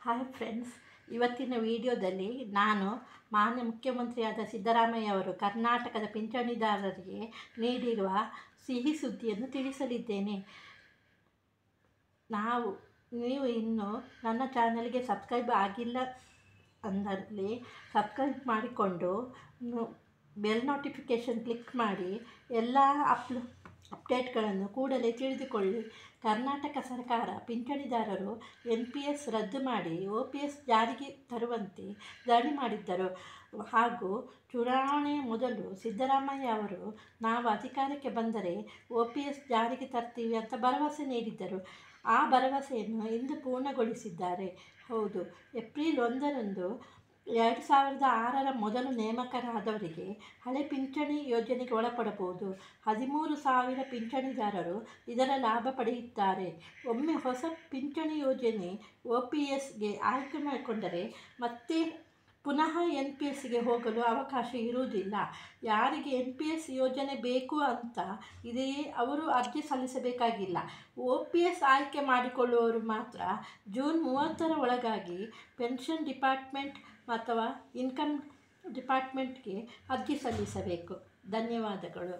Hi friends, ಇವತ್ತಿನ ವಿಡಿಯೋದಲ್ಲಿ ನಾನು ಮಾನ್ಯ ಮುಖ್ಯಮಂತ್ರಿಯಾದ ಸಿದ್ದರಾಮಯ್ಯ ಅವರು ಕರ್ನಾಟಕದ ಪಿಂಚಣಿದಾರರಿಗೆ ನೀಡಿರುವ ಸಿಹಿ ಸುದ್ದಿಯನ್ನು ತಿಳಿಸಲಿದ್ದೇನೆ. ನೀವು ಇನ್ನೂ ನನ್ನ ಚಾನಲ್ಗೆ ಸಬ್ಸ್ಕ್ರೈಬ್ ಆಗಿಲ್ಲ ಅಂದಲ್ಲಿ ಸಬ್ಸ್ಕ್ರೈಬ್ ಮಾಡಿಕೊಂಡು ಬೆಲ್ ನೋಟಿಫಿಕೇಷನ್ ಕ್ಲಿಕ್ ಮಾಡಿ ಎಲ್ಲ ಅಪ್ಡೇಟ್ಗಳನ್ನು ಕೂಡಲೇ ತಿಳಿದುಕೊಳ್ಳಿ. ಕರ್ನಾಟಕ ಸರ್ಕಾರ ಪಿಂಚಣಿದಾರರು NPS ರದ್ದು ಮಾಡಿ OPS ಜಾರಿಗೆ ತರುವಂತೆ ಧರಣಿ ಮಾಡಿದ್ದರು. ಹಾಗೂ ಚುನಾವಣೆಯ ಮೊದಲು ಸಿದ್ದರಾಮಯ್ಯ ಅವರು ನಾವು ಅಧಿಕಾರಕ್ಕೆ ಬಂದರೆ OPS ಜಾರಿಗೆ ತರ್ತೀವಿ ಅಂತ ಭರವಸೆ ನೀಡಿದ್ದರು. ಆ ಭರವಸೆಯನ್ನು ಇಂದು ಪೂರ್ಣಗೊಳಿಸಿದ್ದಾರೆ. ಹೌದು, ಏಪ್ರಿಲ್ 1ರಂದು 2006ರ ಮೊದಲು ನೇಮಕರಾದವರಿಗೆ ಹಳೆ ಪಿಂಚಣಿ ಯೋಜನೆಗೆ ಒಳಪಡಬಹುದು. 13,000 ಪಿಂಚಣಿದಾರರು ಇದರ ಲಾಭ ಪಡೆಯುತ್ತಾರೆ. ಒಮ್ಮೆ ಹೊಸ ಪಿಂಚಣಿ ಯೋಜನೆ OPSಗೆ ಆಯ್ಕೆ ಮಾಡಿಕೊಂಡರೆ ಮತ್ತೆ ಪುನಃ NPSಗೆ ಹೋಗಲು ಅವಕಾಶ ಇರುವುದಿಲ್ಲ. ಯಾರಿಗೆ NPS ಯೋಜನೆ ಬೇಕು ಅಂತ ಇದೆಯೇ ಅವರು ಅರ್ಜಿ ಸಲ್ಲಿಸಬೇಕಾಗಿಲ್ಲ. OPS ಆಯ್ಕೆ ಮಾಡಿಕೊಳ್ಳುವವರು ಮಾತ್ರ ಜೂನ್ 30ರ ಒಳಗಾಗಿ ಪೆನ್ಷನ್ ಡಿಪಾರ್ಟ್ಮೆಂಟ್ ಅಥವಾ ಇನ್ಕಮ್ ಡಿಪಾರ್ಟ್ಮೆಂಟ್ಗೆ ಅರ್ಜಿ ಸಲ್ಲಿಸಬೇಕು. ಧನ್ಯವಾದಗಳು.